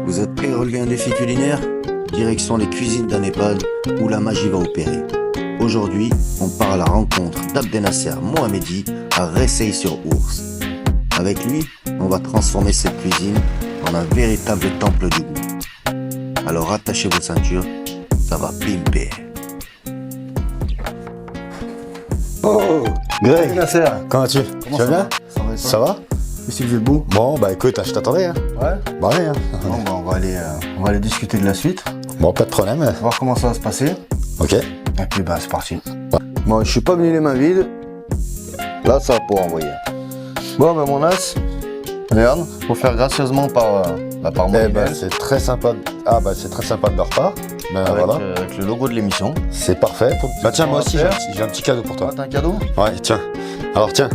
Vous êtes prêts à relever un défi culinaire? Direction les cuisines d'un EHPAD où la magie va opérer. Aujourd'hui, on part à la rencontre d'Abdenasser Mohamedi à Resey-sur-Ours. Avec lui, on va transformer cette cuisine en un véritable temple du goût. Alors attachez vos ceintures, ça va pimper. Oh, Greg, Nasser, comment vas-tu? Tu vas bien? Ça va et toi? Ça va? Ici vous êtes beau? Bon, bah écoute, je t'attendais. Hein. Ouais. Bah ouais. Hein. Bon, bah, on va aller discuter de la suite, Bon, pas de problème. voir comment ça va se passer. Ok. Et puis bah c'est parti. Bon, je suis pas venu les mains vides. Là, ça va pouvoir envoyer. Bon, bah mon as, regarde, faut faire gracieusement par mon Eh bah email, c'est très sympa. Ah bah c'est très sympa de leur part. Ben avec, voilà. avec le logo de l'émission. C'est parfait. Bah tiens, moi aussi j'ai un petit cadeau pour toi. Toi, t'as un cadeau? Ouais, tiens. Alors tiens,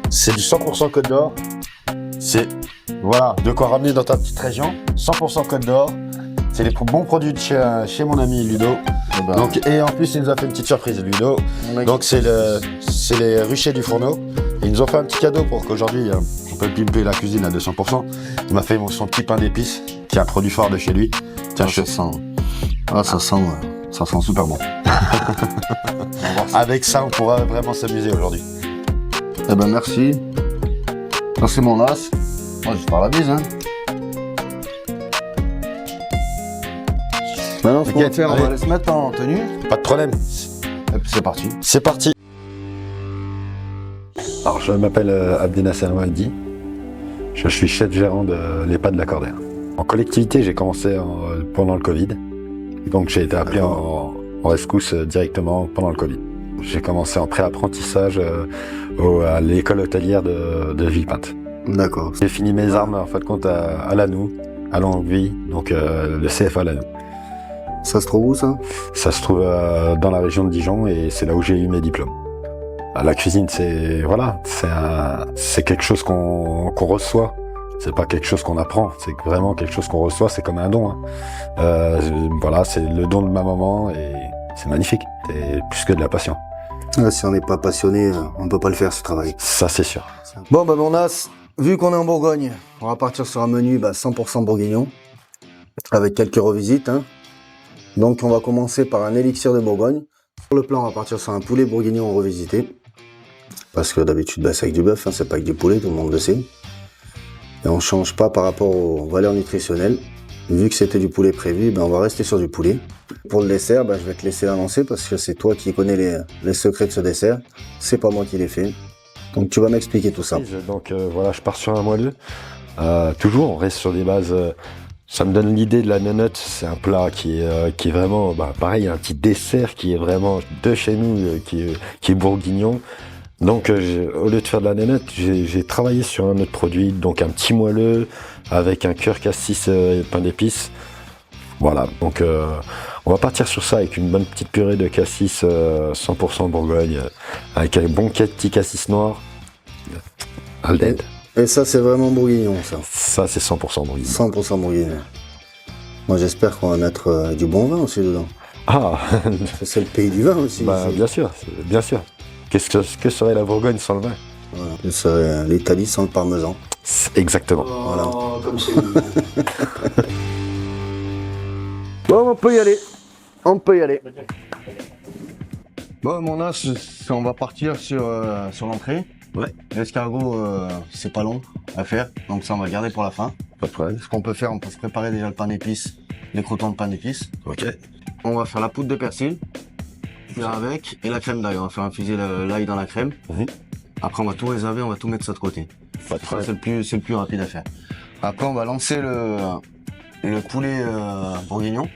c'est du 100% Côte d'Or. C'est voilà, de quoi ramener dans ta petite région. 100% Côte d'Or. C'est les bons produits de chez mon ami Ludo. Eh ben, Donc, et en plus, il nous a fait une petite surprise, Ludo. Donc, c'est les ruchers du fourneau. Ils nous ont fait un petit cadeau pour qu'aujourd'hui, on peut pimper la cuisine à 200%. Il m'a fait son petit pain d'épices, qui est un produit phare de chez lui. Tiens, ça sent super bon. avec ça, on pourra vraiment s'amuser aujourd'hui. Eh ben merci. Merci mon as. Moi je pars la bise hein. Maintenant ce qu'on va faire, on va allez. aller se mettre en tenue. Pas de problème. Et puis c'est parti. C'est parti. Alors, je m'appelle Abdenasser Mohamedi. Je suis chef gérant de l'EHPAD de la Cordère. En collectivité, j'ai commencé pendant le Covid. Donc, j'ai été appelé en rescousse directement pendant le Covid. J'ai commencé en pré-apprentissage à l'école hôtelière de Villepinte. D'accord. J'ai fini mes armes, en fin de compte, à Lannou, à Longueville, donc le CFA Lannou. Ça se trouve où ça? Ça se trouve dans la région de Dijon et c'est là où j'ai eu mes diplômes. La cuisine, c'est voilà, c'est quelque chose qu'on reçoit. C'est pas quelque chose qu'on apprend, c'est vraiment quelque chose qu'on reçoit. C'est comme un don. Hein. Voilà, c'est le don de ma maman et c'est magnifique. C'est plus que de la passion. Ah, si on n'est pas passionné, on peut pas le faire ce travail. Ça, c'est sûr. Bon bah mon as, vu qu'on est en Bourgogne, on va partir sur un menu 100% bourguignon, avec quelques revisites. Hein. Donc on va commencer par un élixir de Bourgogne. Pour le plan, on va partir sur un poulet bourguignon revisité. Parce que d'habitude, c'est avec du bœuf, hein, c'est pas avec du poulet, tout le monde le sait. Et on change pas par rapport aux valeurs nutritionnelles. Vu que c'était du poulet prévu, on va rester sur du poulet. Pour le dessert, je vais te laisser l'annoncer parce que c'est toi qui connais les secrets de ce dessert. C'est pas moi qui l'ai fait. Donc tu vas m'expliquer tout ça. Donc voilà, je pars sur un moelleux. Toujours, on reste sur des bases. Ça me donne l'idée de la nonote. C'est un plat qui est vraiment, pareil, un petit dessert qui est vraiment de chez nous, qui est bourguignon. Donc, au lieu de faire de la nonote, j'ai travaillé sur un autre produit, donc un petit moelleux avec un cœur cassis et pain d'épices. Voilà, donc on va partir sur ça avec une bonne petite purée de cassis 100% Bourgogne, avec un bon petit cassis noir. Al dente. Et ça, c'est vraiment bourguignon, ça. Ça, c'est 100% bourguignon. 100% bourguignon. Moi, j'espère qu'on va mettre du bon vin aussi dedans. Ah, C'est le pays du vin aussi. ici. bien sûr, bien sûr. Que serait la Bourgogne sans le vin? Voilà. Ce serait l'Italie sans le parmesan. Exactement. Voilà. Comme c'est Bon, on peut y aller. On peut y aller. Bon, mon as, on va partir sur l'entrée. Ouais. L'escargot, c'est pas long à faire, donc ça, on va le garder pour la fin. Pas de problème. Ce qu'on peut faire, on peut se préparer déjà le pain d'épices, les croûtons de pain d'épices. Ok. On va faire la poudre de persil, cuire avec, et la crème d'ail. On va faire infuser l'ail dans la crème. Après, on va tout réserver, on va tout mettre ça de côté. Pas de Ça, problème. c'est le plus rapide à faire. Après, on va lancer le poulet bourguignon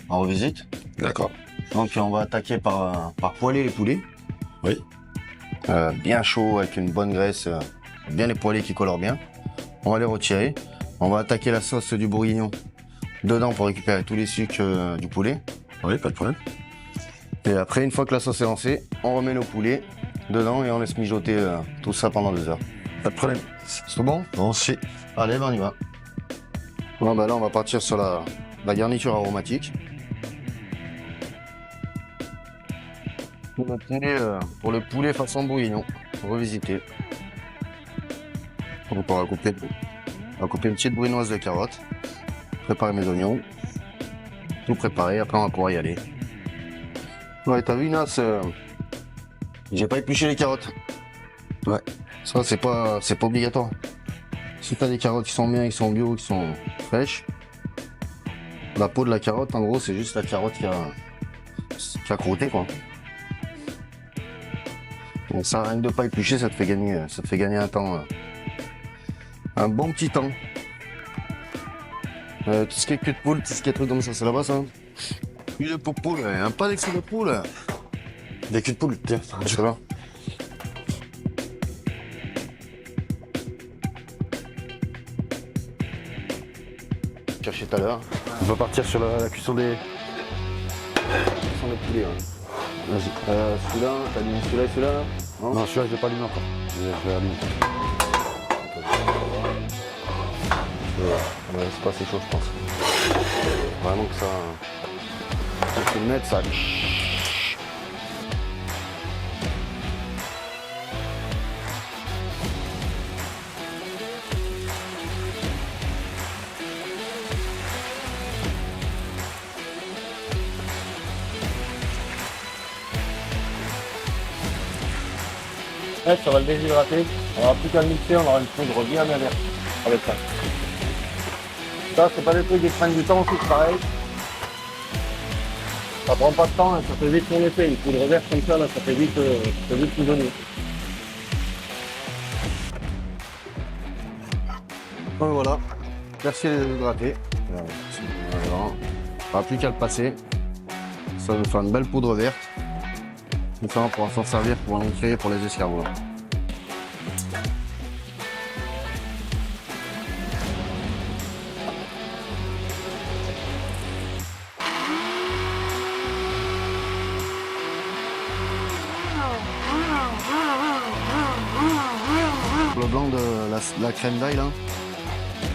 en revisite. D'accord. Donc, on va attaquer par poêler les poulets. Oui. Bien chaud, avec une bonne graisse, bien les poêlés qui colorent bien. On va les retirer. On va attaquer la sauce du bourguignon dedans pour récupérer tous les sucres du poulet. Oui, pas de problème. Et après, une fois que la sauce est lancée, on remet nos poulets dedans et on laisse mijoter tout ça pendant 2 heures. Pas de problème. C'est tout bon? On sait. Allez, ben on y va. Bon, bah là, on va partir sur la garniture aromatique. Pour le poulet façon bourguignon, revisité. Donc on va couper une petite brunoise de carottes, préparer mes oignons, tout préparer, après on va pouvoir y aller. Ouais, t'as vu Nas, j'ai pas épluché les carottes. Ouais, ça c'est pas obligatoire. Si t'as des carottes qui sont bien, qui sont bio, qui sont fraîches, la peau de la carotte, en gros, c'est juste la carotte qui a crotté, quoi. Donc ça, rien que de pas éplucher, ça te fait gagner un temps, un bon petit temps. Tout ce qui est cul de poule, tout ce qui est truc comme ça, c'est là-bas, ça. Cul de poule, pas d'excès de poule. Des culs de poule, tiens, je sais pas. Chercher tout à l'heure. On va partir sur la cuisson des... Sans le poulet, ouais. Vas-y. Celui-là, t'as mis celui-là et celui-là? Non, celui-là, je vais pas allumer encore. Je vais allumer. Ouais, c'est pas assez chaud, je pense. Vraiment que ça... Si tu le mets, ça... Ouais, ça va le déshydrater. On aura plus qu'à le mixer, on aura une poudre bien verte avec ça. Ça, c'est pas des trucs qui prennent du temps, c'est pareil. Ça prend pas de temps, hein, ça fait vite son effet. Une poudre verte comme ça, là, ça fait vite fusionner. Donc voilà, merci de les hydrater. Voilà. Pas plus qu'à le passer. Ça va faire une belle poudre verte. Comme ça, on pourra s'en servir pour l'entrée pour les escargots. Le blanc de la crème d'ail là,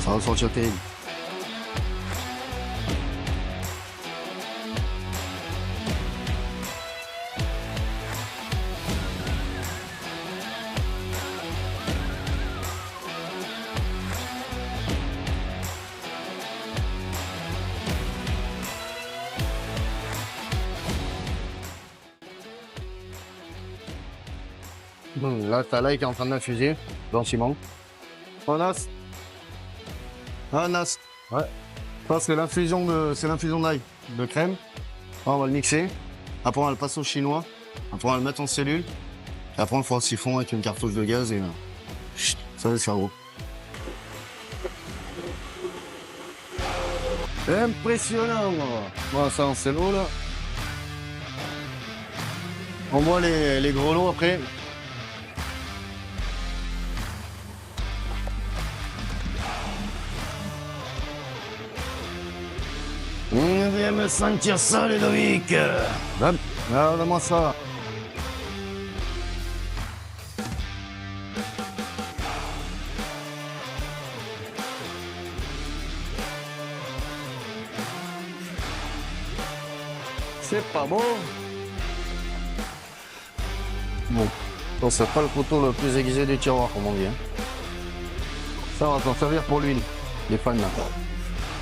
ça va sortir terrible. Là, t'as l'ail qui est en train d'infuser, blanchiment. Oh, Nas. Ah, Nas. Ouais. Ça, c'est l'infusion d'ail, de crème. Là, on va le mixer. Après, on va le passer au chinois. Après, on va le mettre en cellule. Et après, on le fera au siphon avec une cartouche de gaz et ça va se faire gros. Impressionnant, moi. Voilà, ça, en cello, là. On voit les grelots après. Viens me sentir ça, Ludovic. Bam. Ah, donne-moi ça. C'est pas bon. Bon. Donc c'est pas le couteau le plus aiguisé du tiroir, comme on dit. Hein. Ça, on va s'en servir pour l'huile. Les fans là.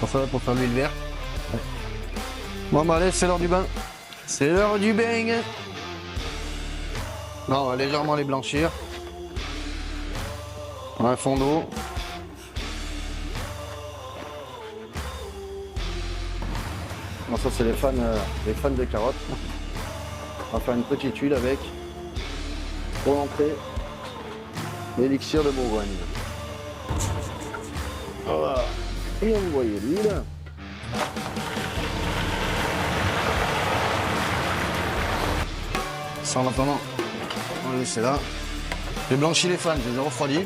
On s'en servir pour faire l'huile verte. Bon bah allez, c'est l'heure du bain. C'est l'heure du bain. Non, on va légèrement les blanchir. Un fond d'eau. Bon, ça c'est les fans de carottes. On va faire une petite huile avec. Pour l'entrée, l'élixir de Bourgogne. Voilà. Et vous voyez l'huile. Ça en attendant, on va laisser là. J'ai blanchi les fans, je les ai refroidis.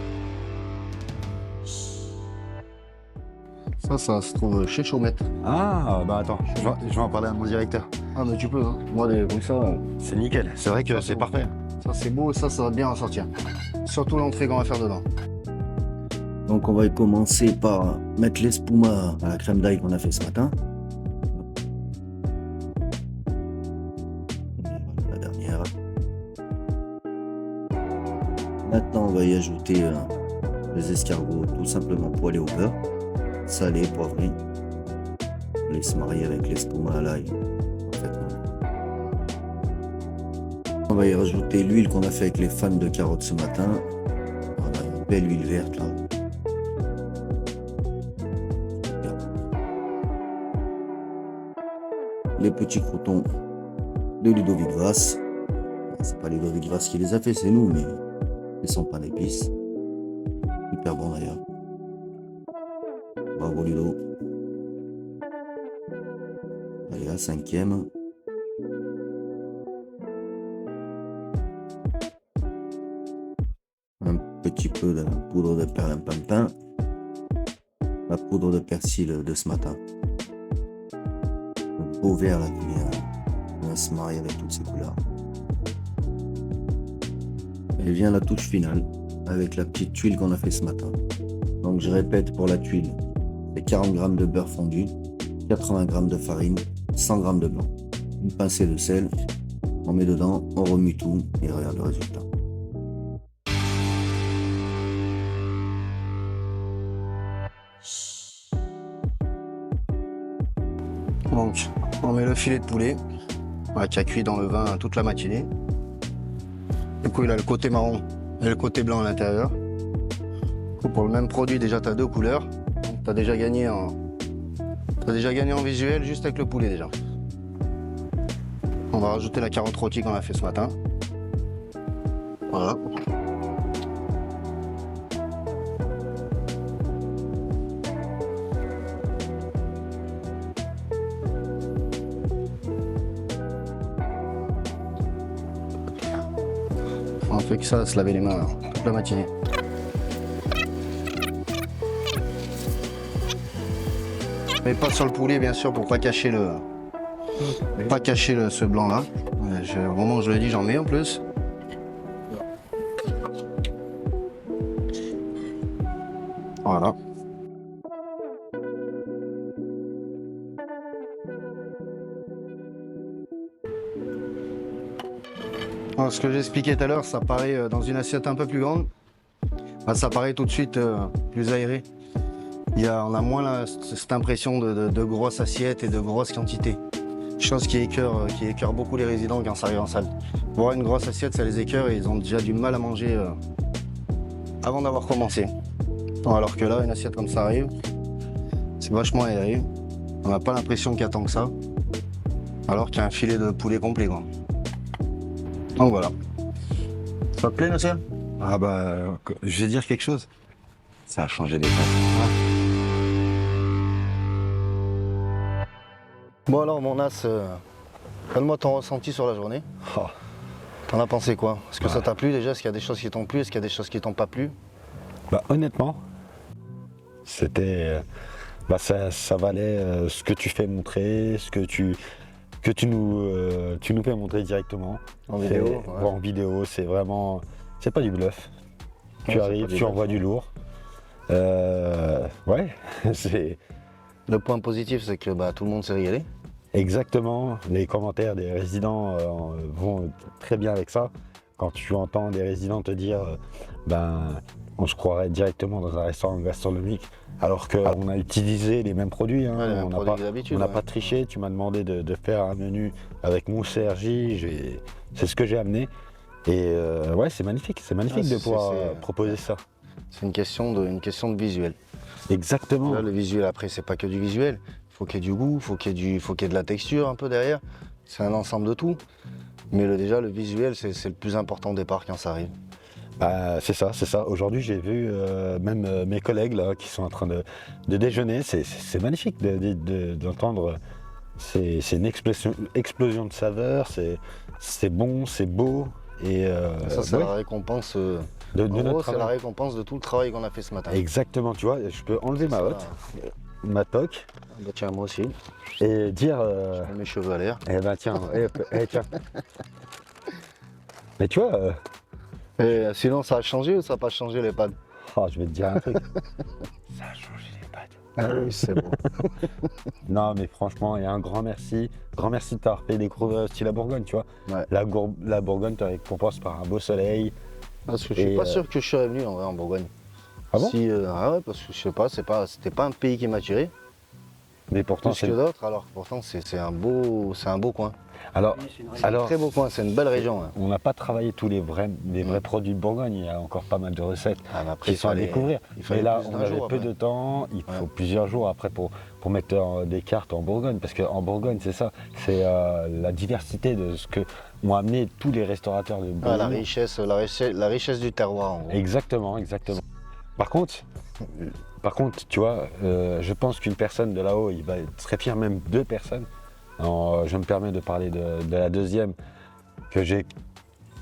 Ça se trouve chez Chaumette. Ah, bah attends, je vais en parler à mon directeur. Ah, mais tu peux, hein. Moi, comme ça, C'est nickel, c'est vrai que Ça, c'est c'est parfait. ça c'est beau, ça va bien ressortir. Surtout l'entrée qu'on va faire dedans. Donc, on va commencer par mettre l'espuma à la crème d'ail qu'on a fait ce matin. La dernière. Maintenant, on va y ajouter les escargots tout simplement poêlés au beurre, salés, poivrés. On les se marier avec l'espuma à l'ail parfaitement. On va y rajouter l'huile qu'on a fait avec les fans de carottes ce matin. Voilà, une belle huile verte là. Bien. Les petits croutons de Ludovic Vass. C'est pas Ludovic Vass qui les a fait, c'est nous, mais ils sont pas d'épices. Hyper bon d'ailleurs. Bravo Ludo. Allez, la cinquième. Un petit peu de poudre de perlimpinpin. La poudre de persil de ce matin. Un beau vert là qui vient se marier avec toutes ces couleurs. Et vient la touche finale avec la petite tuile qu'on a fait ce matin. Donc je répète pour la tuile, c'est 40 g de beurre fondu, 80 g de farine, 100 g de blanc, une pincée de sel, on met dedans, on remue tout et regarde le résultat. Donc on met le filet de poulet qui a cuit dans le vin toute la matinée. Du coup il a le côté marron et le côté blanc à l'intérieur. Pour le même produit, déjà tu as deux couleurs. Tu as déjà gagné en visuel juste avec le poulet déjà. On va rajouter la carotte rôtie qu'on a fait ce matin. Voilà. On fait que ça, se laver les mains toute la matinée. Mais pas sur le poulet bien sûr pour pas cacher ce blanc là. Au moment où je le dis, j'en mets en plus. Voilà. Alors, ce que j'expliquais tout à l'heure, ça paraît dans une assiette un peu plus grande. Ça paraît tout de suite plus aéré. On a moins cette impression de grosses assiettes et de grosses quantités. Chose qui écœure beaucoup les résidents quand ça arrive en salle. Voir une grosse assiette, ça les écœure et ils ont déjà du mal à manger avant d'avoir commencé. Alors que là, une assiette comme ça arrive, c'est vachement aéré. On n'a pas l'impression qu'il y a tant que ça. Alors qu'il y a un filet de poulet complet, quoi. Donc voilà. Ça te plaît, Nasser? Ah bah, je vais dire quelque chose. Ça a changé les pâtes. Bon alors mon Nas, donne-moi ton ressenti sur la journée. Oh. T'en as pensé quoi? Est-ce que ça t'a plu déjà? Est-ce qu'il y a des choses qui t'ont plu? Est-ce qu'il y a des choses qui t'ont pas plu? Bah honnêtement, c'était... ça valait ce que tu fais montrer, ce que tu nous fais montrer directement. En vidéo, ouais. En vidéo, c'est vraiment... C'est pas du bluff. Ouais, Tu arrives, tu envoies du lourd. Ouais, c'est... Le point positif, c'est que tout le monde s'est régalé. Exactement, les commentaires des résidents vont très bien avec ça. Quand tu entends des résidents te dire on se croirait directement dans un restaurant gastronomique, alors qu'on a utilisé les mêmes produits. Hein. Ouais, les mêmes produits que d'habitude, on n'a pas triché, tu m'as demandé de faire un menu avec mousse RJ, c'est ce que j'ai amené. Et ouais, c'est magnifique de pouvoir proposer ça. C'est une question de visuel. Exactement. Là, le visuel, après, c'est pas que du visuel. Il faut qu'il y ait du goût, il faut qu'il y ait de la texture un peu derrière. C'est un ensemble de tout. Mais déjà, le visuel, c'est le plus important au départ quand ça arrive. C'est ça. Aujourd'hui, j'ai vu même mes collègues là, qui sont en train de déjeuner. C'est magnifique d'entendre. C'est une explosion de saveurs. C'est bon, c'est beau. Et ça, c'est la récompense. De notre c'est travail. la récompense de tout le travail qu'on a fait ce matin. Exactement, tu vois, je peux enlever ma hotte. ma toque Bah tiens, moi aussi. et dire Je mets mes cheveux à l'air. eh ben tiens, tiens. Mais tu vois, Et sinon, ça a changé ou ça n'a pas changé les pads? oh, je vais te dire un truc. Ça a changé les pattes. Ah oui, c'est bon. Non, mais franchement, et un grand merci. Grand merci de t'avoir fait découvrir aussi la Bourgogne, tu vois. Ouais. La Bourgogne te récompense par un beau soleil. Parce que je suis Et, pas sûr que je serais venu en vrai en Bourgogne. Ah bon? Si, ah ouais, parce que je sais pas, c'était pas un pays qui m'attirait Mais pourtant, plus que d'autres, alors que pourtant c'est un beau coin. Alors, Très beau coin, c'est une belle région. Hein. on n'a pas travaillé tous les vrais produits de Bourgogne. Il y a encore pas mal de recettes Ah, mais après, qui sont à découvrir. il fallait Mais là, plus on d'un avait jour peu après. de temps. Il faut plusieurs jours après pour mettre des cartes en Bourgogne. Parce qu'en Bourgogne, c'est ça. C'est la diversité de ce que m'ont amené tous les restaurateurs de Bourgogne. Ah, la richesse du terroir en gros. Exactement, exactement. Par contre, tu vois, je pense qu'une personne de là-haut, il serait fier, même deux personnes. Alors, je me permets de parler de la deuxième que j'ai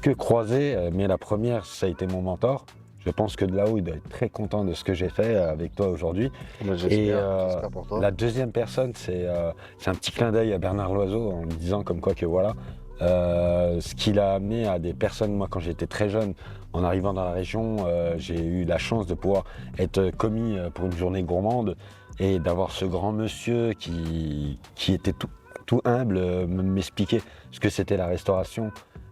que croisée, mais la première, ça a été mon mentor. Je pense que de là-haut, il doit être très content de ce que j'ai fait avec toi aujourd'hui. Bah, Et j'espère pour toi. la deuxième personne, c'est un petit clin d'œil à Bernard Loiseau en lui disant comme quoi que voilà, ce qu'il a amené à des personnes, moi quand j'étais très jeune, en arrivant dans la région, j'ai eu la chance de pouvoir être commis pour une journée gourmande et d'avoir ce grand monsieur qui était tout humble m'expliquer ce que c'était la restauration.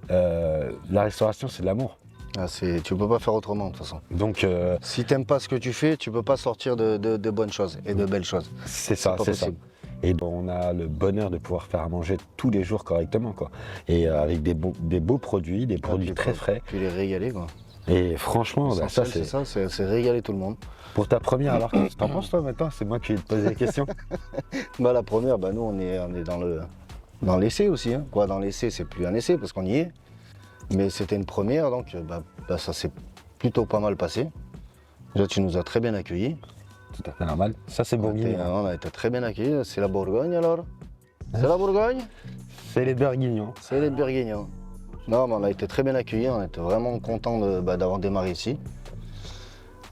La restauration, c'est de l'amour. Ah, tu peux pas faire autrement de toute façon. Donc Si t'aimes pas ce que tu fais, tu peux pas sortir de bonnes choses et de belles choses. c'est ça, pas c'est ça. possible. Et on a le bonheur de pouvoir faire à manger tous les jours correctement, quoi. Et avec des beaux produits, des produits très frais. Puis les régaler quoi. Et franchement, bah, ça L'essentiel, c'est c'est régaler tout le monde. pour ta première. Alors, qu'est-ce que t'en penses toi maintenant? C'est moi qui vais te poser la question. Bah la première, bah nous on est dans l'essai aussi. Hein. Quoi, dans l'essai, c'est plus un essai parce qu'on y est. Mais c'était une première, donc ça s'est plutôt pas mal passé. Déjà, tu nous as très bien accueillis. Tout à fait normal. Ça c'est bourguignon. On a été très bien accueillis. C'est la Bourgogne alors? C'est la Bourgogne? C'est les bourguignons. C'est les Bourguignons. Non, mais on a été très bien accueillis. On était vraiment contents d'avoir démarré ici.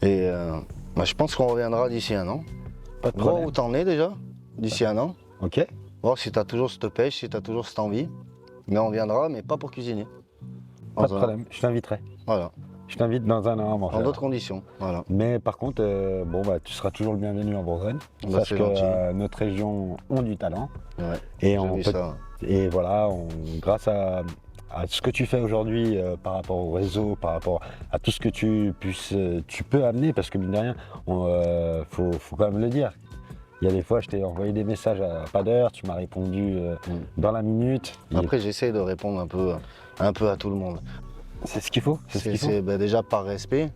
Et je pense qu'on reviendra d'ici un an. Pas de Voir problème. où t'en es déjà d'ici un an. Ok. Voir si tu as toujours cette pêche, si tu as toujours cette envie. Mais on viendra, mais pas pour cuisiner. Pas de problème. Je t'inviterai. Voilà, Je t'invite dans un an à manger. en d'autres conditions. Voilà. Mais par contre, tu seras toujours le bienvenu en Bourgogne. Bah, Sache c'est que gentil. notre région ont du talent. Ouais, Et j'ai on vu peut ça. Et voilà, grâce à ce que tu fais aujourd'hui par rapport au réseau, par rapport à tout ce que tu peux amener, parce que mine de rien, faut quand même le dire. Il y a des fois, je t'ai envoyé des messages à pas d'heure, tu m'as répondu dans la minute. Après, j'essaie de répondre un peu à tout le monde. C'est ce qu'il faut, c'est ce qu'il faut. Déjà par respect.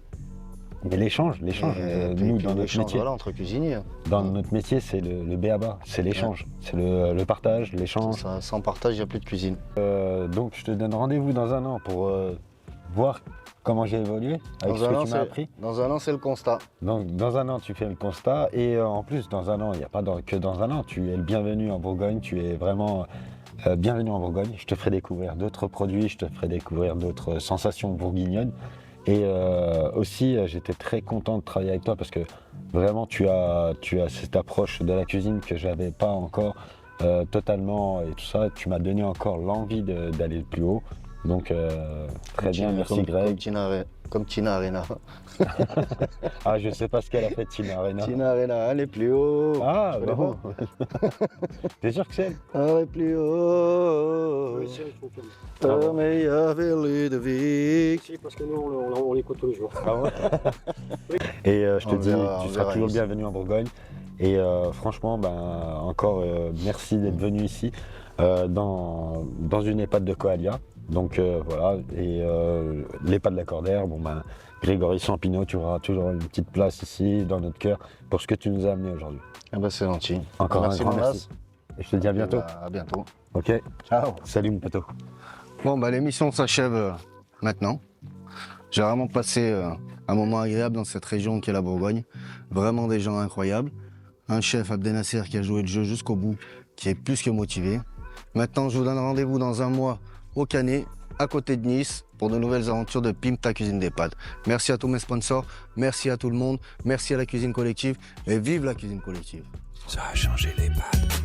Mais l'échange, Et puis nous dans notre l'échange, métier, voilà, entre cuisiniers. dans notre métier, c'est le b.a.-ba, c'est l'échange, c'est le partage, l'échange. Ça, sans partage, il n'y a plus de cuisine. Donc je te donne rendez-vous dans un an pour voir comment j'ai évolué avec ce que tu m'as appris. Dans un an, c'est le constat. Donc dans un an, tu fais le constat et en plus, dans un an, il n'y a pas que dans un an, tu es le bienvenu en Bourgogne, tu es vraiment bienvenue en Bourgogne. Je te ferai découvrir d'autres produits, je te ferai découvrir d'autres sensations bourguignonnes. Et aussi, j'étais très content de travailler avec toi parce que vraiment, tu as cette approche de la cuisine que j'avais pas encore totalement et tout ça. Tu m'as donné encore l'envie d'aller plus haut. Donc, très bien, merci Greg. Comme Tina Arena. Ah, je sais pas ce qu'elle a fait, Tina Arena. Tina Arena, elle est plus haut. Ah, Tu connais bon. T'es sûr que c'est elle? Elle est plus haut. Comme il y avait Ludovic. Si, parce que nous, on l'écoute tous les jours. Ah ouais. Et je te On dis, verra, tu on seras verra toujours ici. bienvenu en Bourgogne. Et franchement, encore merci d'être venu ici dans une EHPAD de Coalia. Donc voilà, et l'EHPAD de la Cordère, Grégory Sampino, tu auras toujours une petite place ici dans notre cœur pour ce que tu nous as amené aujourd'hui. Ah bah c'est gentil. Encore Merci, un grand mon merci. As. Et je te dis à bientôt. À bientôt. Ok, Ciao. salut mon poteau. Bon, l'émission s'achève maintenant. J'ai vraiment passé un moment agréable dans cette région qui est la Bourgogne. Vraiment des gens incroyables. Un chef, Abdenasser, qui a joué le jeu jusqu'au bout, qui est plus que motivé. Maintenant, je vous donne rendez-vous dans un mois au Canet à côté de Nice, pour de nouvelles aventures de Pimp ta cuisine d'EHPAD. Merci à tous mes sponsors, merci à tout le monde, merci à la cuisine collective et vive la cuisine collective. Ça a changé les pattes.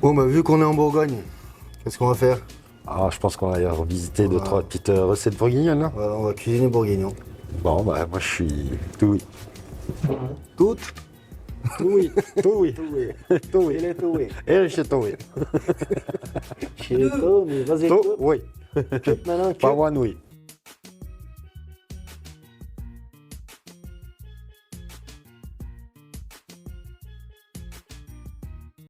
Bon, bah, vu qu'on est en Bourgogne, qu'est-ce qu'on va faire? Ah, je pense qu'on va aller revisiter deux, trois petites recettes bourguignonnes. Hein. Voilà, on va cuisiner bourguignon. Bon, bah, moi, je suis tout oui. Toutes? Tout oui. Tout oui. Tout oui. Tout oui. Il est tout oui. Et je suis tout oui. Chez les tout, mais vas-y, Tout oui. coupe maintenant, coupe. Pas one oui.